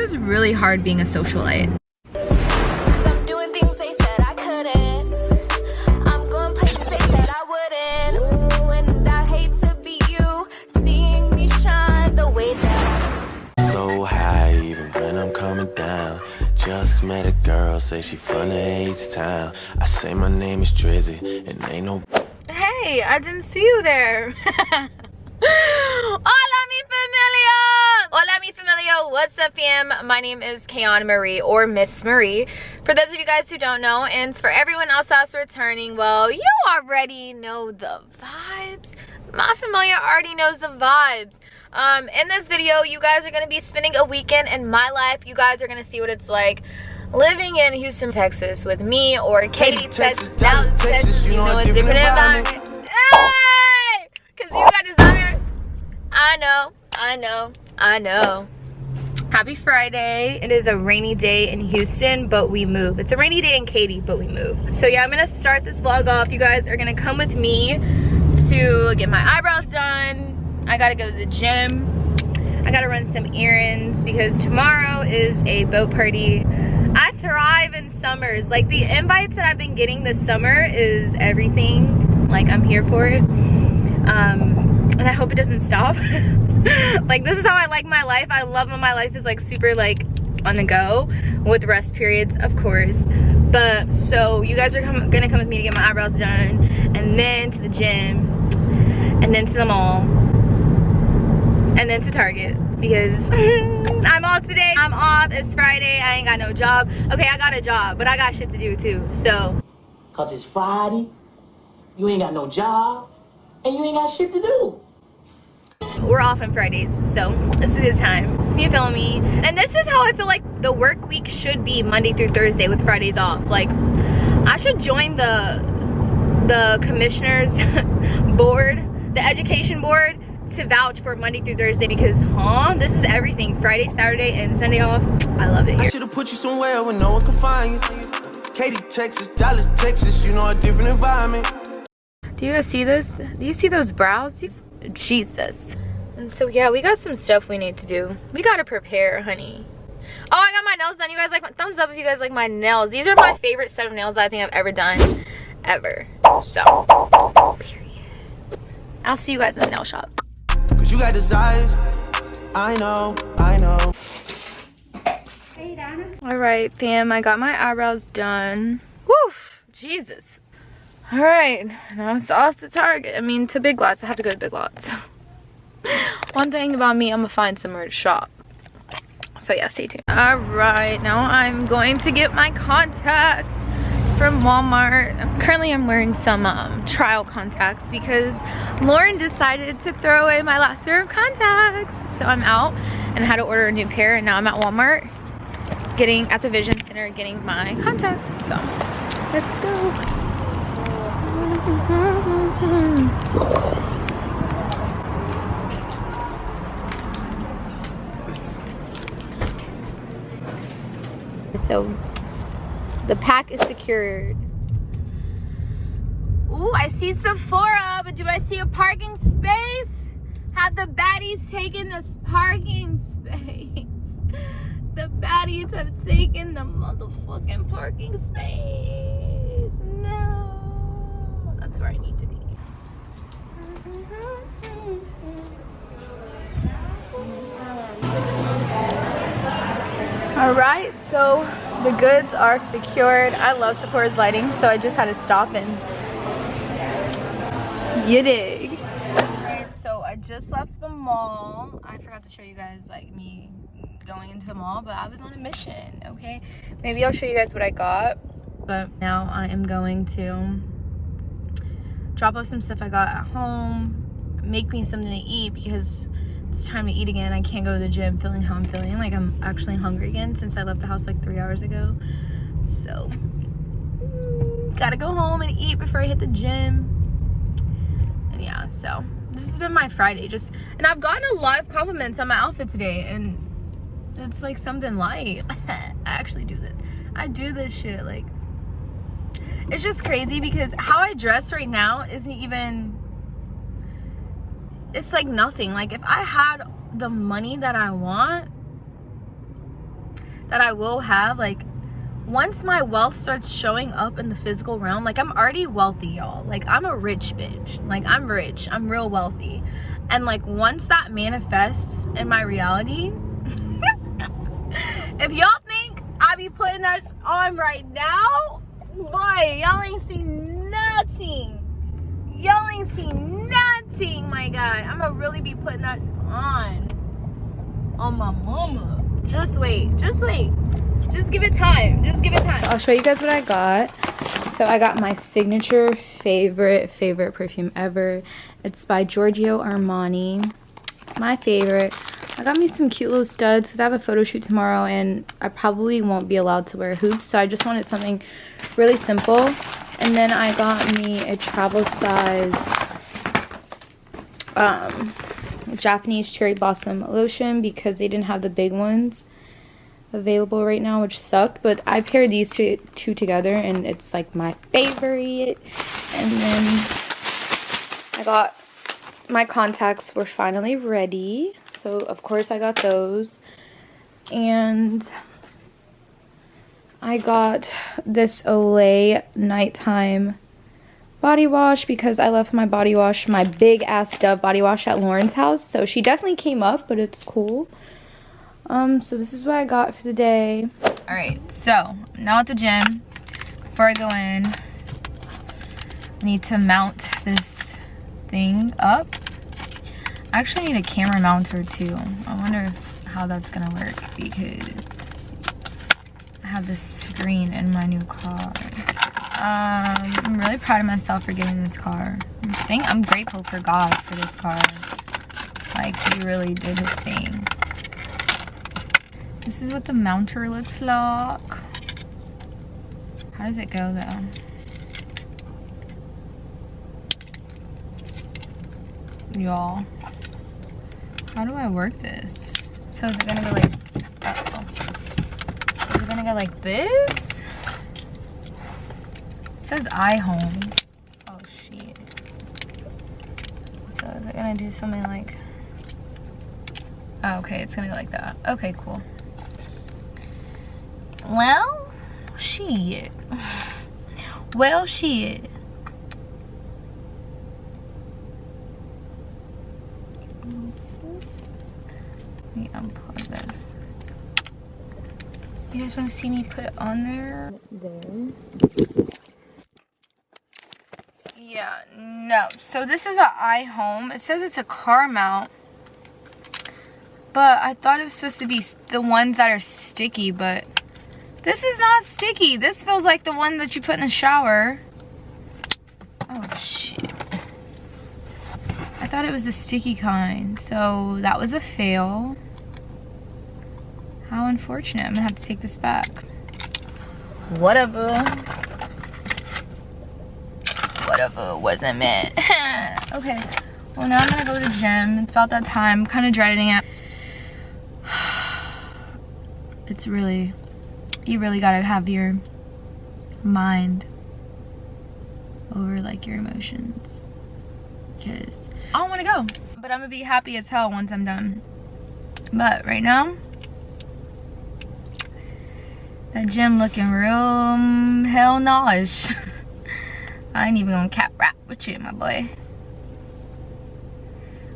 is really hard being a socialite. Just met a girl, say she from the H-Town. I say my name is Drizzy, and ain't no... Hey, I didn't see you there. Hola mi familia! Hola mi familia! What's up, fam? My name is Kayan Marie, or Miss Marie. For those of you guys who don't know, and for everyone else that's returning, well, you already know the vibes. My familia already knows the vibes. In this video, you guys are going to be spending a weekend in my life. You guys are going to see what it's like living in Houston, Texas with me, or Katy, Texas, Dallas, Texas. You know, a different environment. Hey! Because you got desire. I know. Happy Friday. It is a rainy day in Houston, but we move. It's a rainy day in Katy, but we move. So yeah, I'm going to start this vlog off. You guys are going to come with me to get my eyebrows done. I gotta go to the gym. I gotta run some errands because tomorrow is a boat party. I thrive in summers. Like, the invites that I've been getting this summer is everything. Like, I'm here for it. And I hope it doesn't stop. Like, this is how I like my life. I love when my life is like super like on the go with rest periods, of course. But so you guys are gonna come with me to get my eyebrows done, and then to the gym, and then to the mall, and then to Target, because I'm off today. I'm off. It's Friday. I ain't got no job. Okay, I got a job, but I got shit to do too. So, cause it's Friday, you ain't got no job, and you ain't got shit to do. We're off on Fridays, so this is a good time. You feel me? And this is how I feel like the work week should be, Monday through Thursday with Fridays off. Like, I should join the commissioners board, the education board, to vouch for Monday through Thursday, because this is everything. Friday, Saturday, and Sunday off. I love it here. I should have put you somewhere where no one can find you. Katy, Texas, Dallas, Texas, you know, a different environment. Do you guys see this? Do you see those brows? Jesus. And so yeah, we got some stuff we need to do. We gotta prepare, honey. Oh, I got my nails done. You guys like my thumbs up if you guys like my nails. These are my favorite set of nails that I think I've ever done, ever. So, period. I'll see you guys in the nail shop. Cause you got desires. I know. Hey, Donna. All right, fam. I got my eyebrows done. Woof. Jesus. All right. Now it's off to Target. I mean, to Big Lots. I have to go to Big Lots. One thing about me, I'm gonna find somewhere to shop. So yeah, stay tuned. All right. Now I'm going to get my contacts from Walmart. Currently I'm wearing some trial contacts because Lauren decided to throw away my last pair of contacts. So I'm out and I had to order a new pair, and now I'm at Walmart at the Vision Center getting my contacts. So let's go. So the pack is secured. Ooh, I see Sephora, but do I see a parking space? Have the baddies taken this parking space? The baddies have taken the motherfucking parking space. No. That's where I need to be. All right, so the goods are secured. I love Sephora's lighting, so I just had to stop and you dig. Alright, so I just left the mall. I forgot to show you guys like me going into the mall, but I was on a mission, okay? Maybe I'll show you guys what I got. But now I am going to drop off some stuff I got at home, make me something to eat because it's time to eat again. I can't go to the gym feeling how I'm feeling. Like, I'm actually hungry again since I left the house like 3 hours ago. So, gotta go home and eat before I hit the gym. And yeah, so this has been my Friday. And I've gotten a lot of compliments on my outfit today, and it's like something light. I actually do this. I do this shit. Like, it's just crazy because how I dress right now isn't even, it's like nothing. Like, if I had the money that I want, that I will have, like, once my wealth starts showing up in the physical realm, like, I'm already wealthy, y'all. Like, I'm a rich bitch. Like, I'm rich. I'm real wealthy. And, like, once that manifests in my reality, if y'all think I be putting that on right now, boy, y'all ain't seen nothing. Y'all ain't seen nothing, my guy. I'm gonna really be putting that on my mama. Just wait. Just wait. Just give it time. Just give it time. So I'll show you guys what I got. So I got my signature favorite perfume ever. It's by Giorgio Armani. My favorite. I got me some cute little studs because I have a photo shoot tomorrow and I probably won't be allowed to wear hoops. So I just wanted something really simple. And then I got me a travel size Japanese cherry blossom lotion because they didn't have the big ones available right now, which sucked. But I paired these two together and it's like my favorite. And then I got my contacts were finally ready, so of course I got those. And I got this Olay nighttime body wash because I left my body wash, my big ass Dove body wash at Lauren's house, so she definitely came up, but it's cool. So this is what I got for the day. All right, so now at the gym. Before I go in, I need to mount this thing up. I actually need a camera mounter too. I wonder how that's gonna work because I have this screen in my new car. I'm really proud of myself for getting this car. I'm grateful for God for this car. Like, he really did his thing. This is what the mounter looks like. How does it go though? Y'all, how do I work this? So is it gonna go like, uh-oh. So is it gonna go like this? It says iHome. Oh shit. So is it gonna do something like, oh, okay, it's gonna go like that. Okay, cool. Well, shit. Well, shit. Let me unplug this. You guys want to see me put it on there? There. Yeah, no. So this is an iHome. It says it's a car mount. But I thought it was supposed to be the ones that are sticky, but this is not sticky. This feels like the one that you put in the shower. Oh, shit. I thought it was the sticky kind. So that was a fail. How unfortunate. I'm gonna have to take this back. Whatever. Whatever, wasn't meant. Okay. Well, now I'm gonna go to the gym. It's about that time. I'm kind of dreading it. It's really, you really gotta have your mind over like your emotions, because I don't want to go, but I'm gonna be happy as hell once I'm done. But right now, that gym looking real hell nosh. I ain't even gonna cap rap with you, my boy.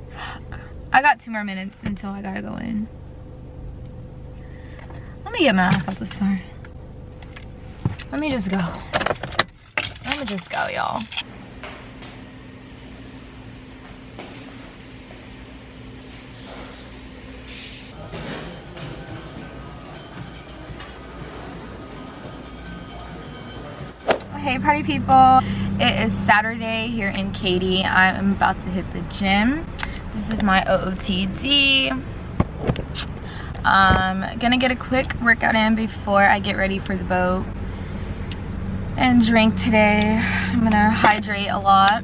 Fuck. I got 2 more minutes until I gotta go in. Let me get my ass out this car. Let me just go. Let me just go, y'all. Hey party people, it is Saturday here in Katy. I'm about to hit the gym. This is my OOTD. I'm gonna get a quick workout in before I get ready for the boat and drink today. I'm gonna hydrate a lot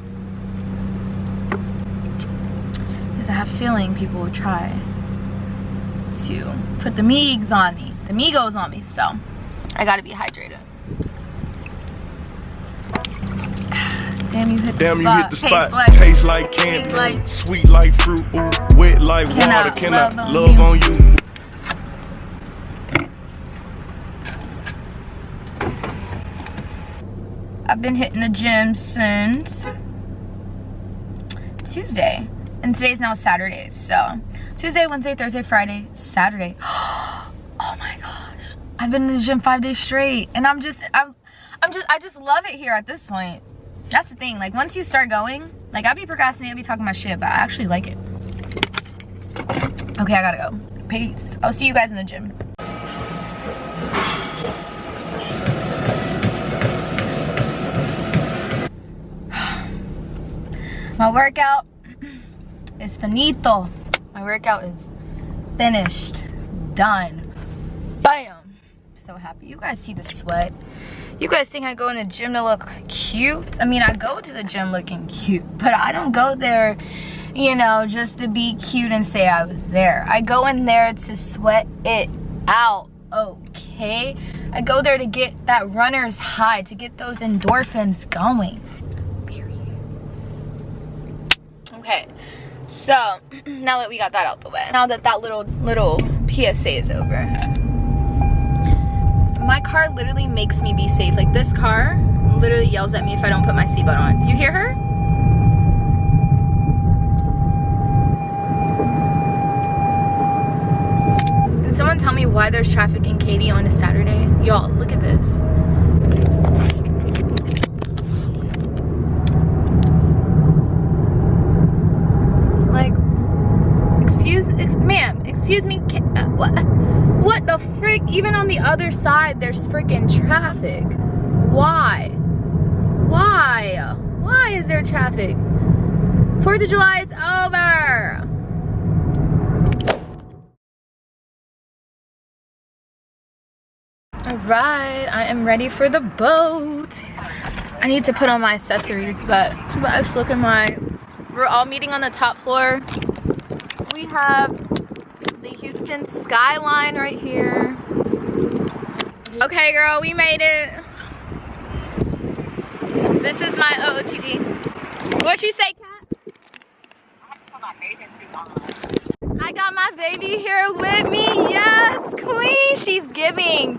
because I have a feeling people will try to put the Migos on me, so I gotta be hydrated. Damn, you hit the spot. Taste like candy, sweet like fruit, ooh, wet like water. Can I love on you? I've been hitting the gym since Tuesday. And today's now Saturday, so Tuesday, Wednesday, Thursday, Friday, Saturday. Oh my gosh. I've been in the gym 5 days straight. And I just love it here at this point. That's the thing, like once you start going, like I'd be procrastinating, I'd be talking my shit, but I actually like it. Okay, I gotta go. Peace. I'll see you guys in the gym. My workout is finito. My workout is finished. Done. Bam. So happy. You guys see the sweat. You guys think I go in the gym to look cute? I mean, I go to the gym looking cute, but I don't go there, you know, just to be cute and say I was there. I go in there to sweat it out, okay? I go there to get that runner's high, to get those endorphins going. Period. Okay, so now that we got that out the way, now that that little PSA is over, my car literally makes me be safe. Like this car literally yells at me if I don't put my seatbelt on. You hear her? Can someone tell me why there's traffic in Katy on a Saturday? Y'all, look at this. Like, ma'am, excuse me, what the frick? Even on the other side, there's freaking traffic. Why? Why is there traffic? 4th of July is over. All right, I am ready for the boat. I need to put on my accessories, but I just look at we're all meeting on the top floor. We have the Houston skyline right here. Okay, girl, we made it. This is my OOTD. What'd you say, Kat? I got my baby here with me. Yes, queen. She's giving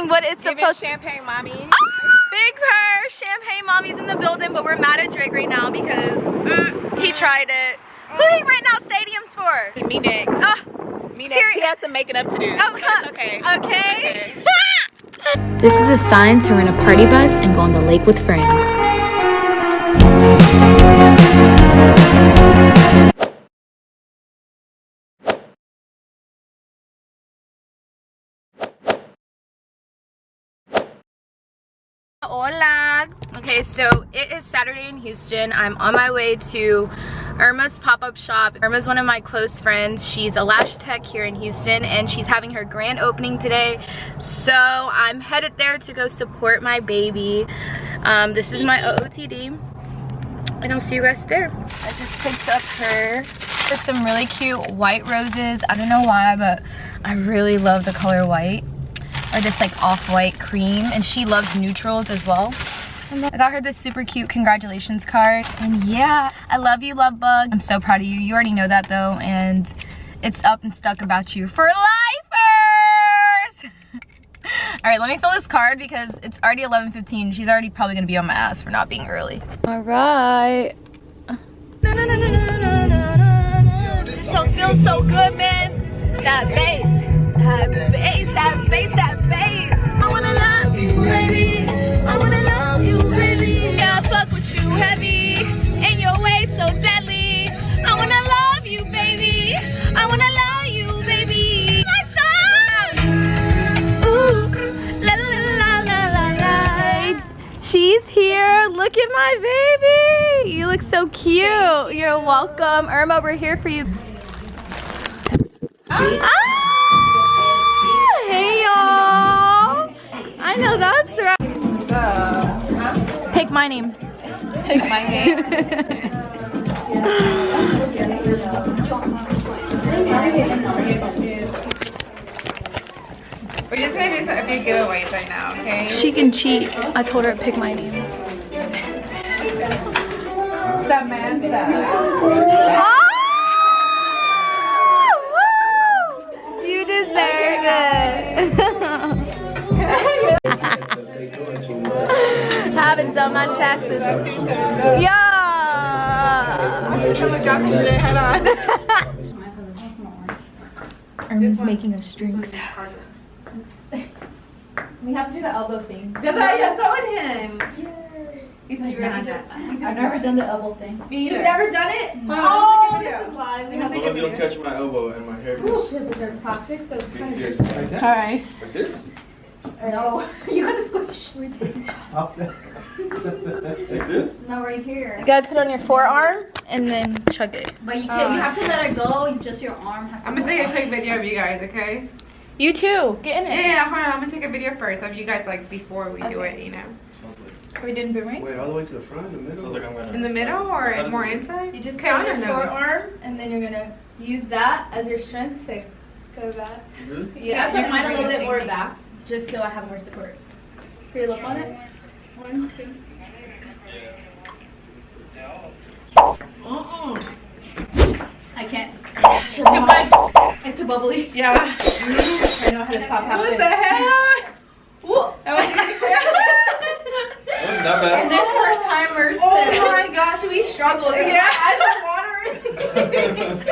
what it's supposed to. Champagne mommy. Ah! Big purr. Champagne mommy's in the building, but we're mad at Drake right now because he tried it. Who he renting out stadiums for? Me next. Me next. He has some making up to do. Oh, it's okay. Okay. This is a sign to rent a party bus and go on the lake with friends. Hola. Okay, so it is Saturday in Houston. I'm on my way to Irma's pop-up shop. Irma's one of my close friends. She's a lash tech here in Houston and she's having her grand opening today. So I'm headed there to go support my baby. This is my OOTD and I'll see you guys there. I just picked up her with some really cute white roses. I don't know why, but I really love the color white. Or this like off-white cream, and she loves neutrals as well. And then I got her this super cute congratulations card, and yeah, I love you, love bug. I'm so proud of you. You already know that though, and it's up and stuck about you for lifers. All right, let me fill this card because it's already 11:15. She's already probably gonna be on my ass for not being early. All right. This song feels so good, man. That bass. That bass, that bass, that bass. I wanna love you, baby. I wanna love you, baby. Yeah, I fuck with you heavy. And your way so deadly. I wanna love you, baby. I wanna love you, baby. Let's go! Ooh, la la la la la la. She's here. Look at my baby. You look so cute. You're welcome. Irma, we're here for you. Hey y'all! I know that's right. Pick my name. Pick my name. We're just gonna do a few giveaways right now, okay? She can cheat. I told her to pick my name. Samantha. Oh! You deserve it. haven't done my taxes. Yeah. Someone dropped the shit. Head on. Erman's making us drinks. We have to do the elbow thing. That's what I just told him. He's like, I've never done the elbow thing. Me either. You've never done it? Oh, this is live. As long as you don't catch my elbow and my hair. Shit, but they're plastic, so it's Being kind of serious like that. Alright. Like this? No, you gotta squish. we're taking shots. Like this? No, right here. You gotta put on your forearm and then chug it. But you can't. You have to let it go. Just your arm has to. I'm gonna take a quick video of you guys, okay? You too. Get in it. Yeah, hold on. I'm gonna take a video first of you guys, like before we do it, you know. Sounds like. Are we doing boomerang? Wait, all the way to the front, in the middle? Sounds like I'm gonna. In the middle or more inside? You just Okay, put on on your your nose. forearm and then you're gonna use that as your strength to go back. Really? Yeah, your mind a little bit more back, just so I have more support. Put your lip on it. 1, 2. I can't. Too much. It's too bubbly. Yeah. I know how to stop halfway. What the hell? That was Wasn't that bad? And this first timers. Oh my gosh, we struggled. Yeah, eyes are watering.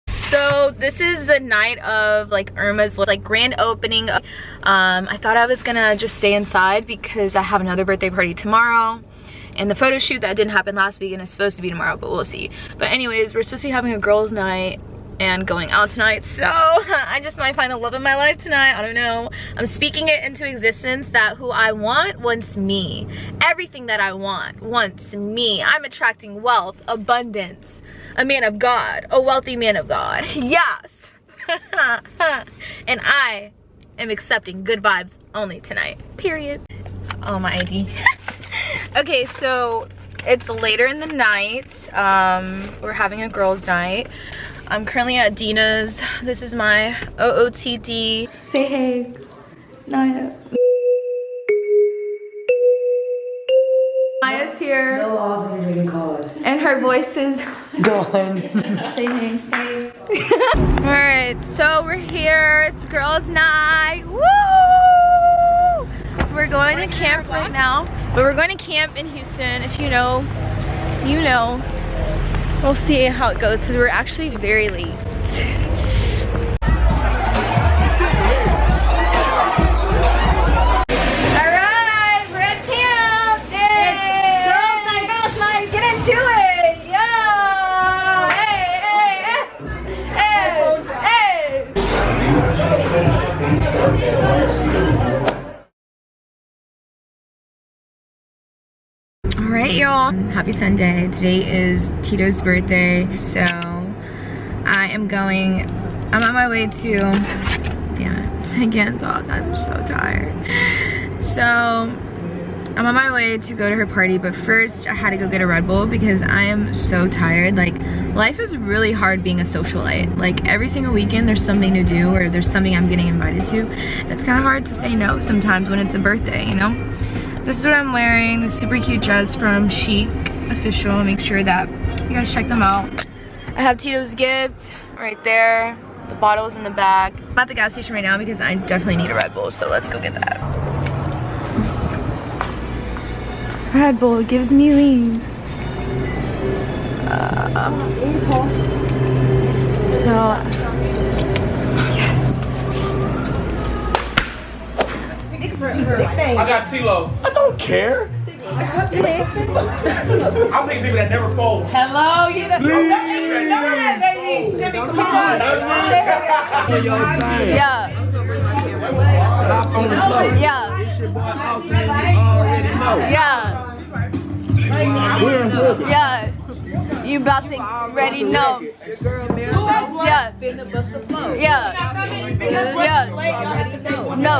So this is the night of like Irma's like grand opening. I thought I was gonna just stay inside because I have another birthday party tomorrow. And the photo shoot that didn't happen last week and it's supposed to be tomorrow, but we'll see. But anyways, we're supposed to be having a girls' night and going out tonight, so I just might find the love of my life tonight. I don't know. I'm speaking it into existence that who I want wants me. Everything that I want wants me. I'm attracting wealth, abundance, a man of God, a wealthy man of God. Yes. And I am accepting good vibes only tonight. Period. Oh, my ID. Okay, so it's later in the night. We're having a girls' night. I'm currently at Dina's. This is my OOTD. Say hey, Naya. Naya's here. No laws when you're drinking colas. And her voice is Gone. say hey, hey. Alright, so we're here. It's girls' night. Woo! We're going to camp right now. But we're going to camp in Houston. If you know, you know. We'll see how it goes because we're actually very late. Alright, we're at camp! Yay! Girls' night, get into it! Yeah! Hey, hey, hey! Alright, y'all. Happy Sunday. Today is Tito's birthday, so I'm on my way to, damn it, I can't talk, I'm so tired. So, I'm on my way to go to her party, but first I had to go get a Red Bull because I am so tired. Like, life is really hard being a socialite. Like, every single weekend there's something to do or there's something I'm getting invited to. It's kind of hard to say no sometimes when it's a birthday, you know? This is what I'm wearing, the super cute dress from Chic Official. Make sure that you guys check them out. I have Tito's gift right there. The bottle is in the back. I'm at the gas station right now because I definitely need a Red Bull, so let's go get that. Red Bull gives me lean. Yes. I got CeeLo. I don't care. I'm thinking people that never fold. Hello, you know that, baby. Come on. Yeah. Yeah. It's your boy Austin, and you already know. Yeah. Yeah. You about to already know. Yeah. Yeah. Yeah. No.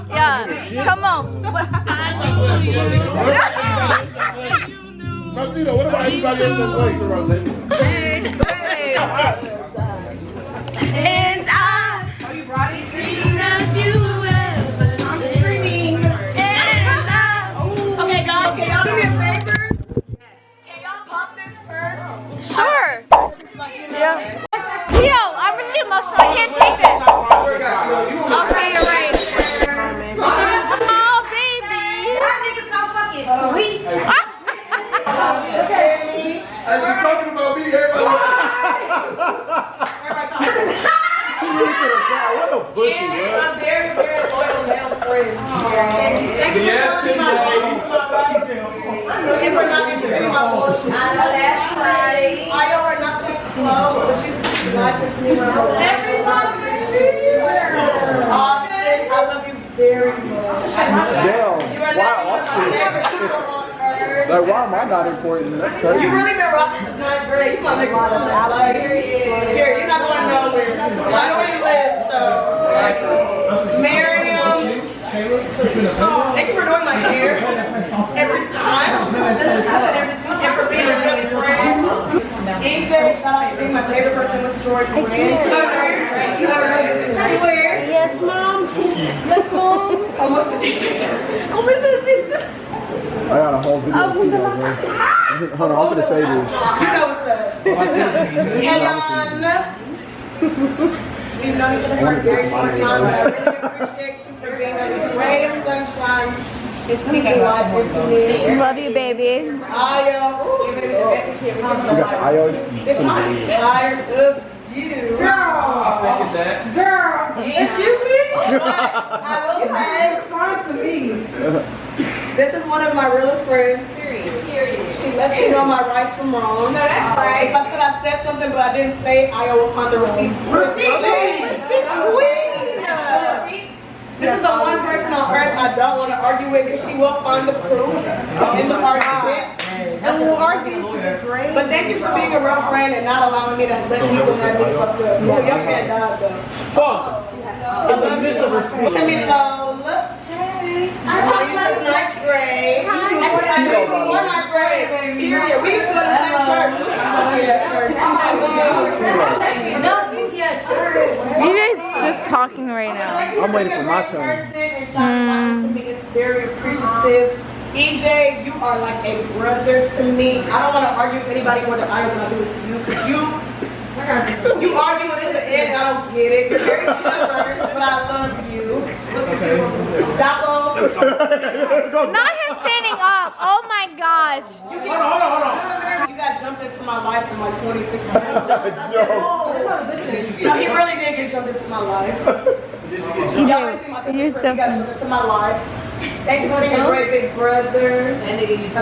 Yeah. Yeah. Come on. Martino, what about everybody else that's late? And I dream of you ever. I'm screaming. And I. Okay, God. Can y'all do me a favor? Can y'all pump this first? Sure. Yeah. Yo, I'm really my can't take this. Okay, you're right. Oh, baby. That nigga so fucking sweet. She's talking about me. Everybody. What a pussy, bro. A very, very loyal male friend. Thank you for telling me my bullshit. And for not answering my bullshit. I know that's right. I know we're not that close, but you see life with me when I'm Austin, I love you very much. Damn. You are Why not Austin? Like, why am I not important? That's crazy. You really been rocking since 9th grade. You my nigga. Like, here, you're not going nowhere. I know where you live, so. Miriam. Thank you for doing my hair every time. And for being a good friend. EJ, shout out for being my favorite person was George Wayne. Yes, mom. Yes, mom. I got a whole video of you guys, man. Hold on, I'm gonna say this. You know what's up. Keyon. We've known each other for a very short time, but I really appreciate you for being a ray of sunshine and speaking life into me. Love you, baby. Ayo. You got the IOs? Bitch, I'm tired of you. Girl. Excuse me? I will say, respond to me. This is one of my realest friends. She lets me know my rights from wrong. No, that's right. If I said I said something but I didn't say it, I will find the receipts. Receipt queen! This is the one person on earth I don't want to argue with because she will find the proof in the argument. And we'll argue to the grave. But thank you for being a real friend and not allowing me to let people have me fucked up. Oh, your fan died though. Fuck! I love you so much. Send me love. Hey. I know you since 9th grade. Actually, I knew you before 9th grade. Period. We used to go to the same church. We used to go to the church. You guys just talking right now. I'm waiting for my turn. It's very appreciative. EJ, you are like a brother to me. I don't want to argue with anybody more than I do with you because you argue until the end and I don't get it. You're very stubborn, but I love you. Dapo. Not him standing up. Oh my gosh. Hold on. You got jumped into my life in like 2016. No, he really did get jumped into my life. You do. You're so funny. He got jumped into my life. Thank you for being a great big brother. A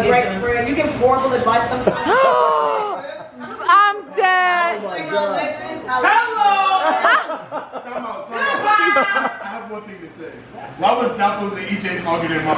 great friend. You give horrible advice sometimes. I'm dead. Hello! Time out. I have one thing to say. Why was Dapo's and EJ's arguing mom?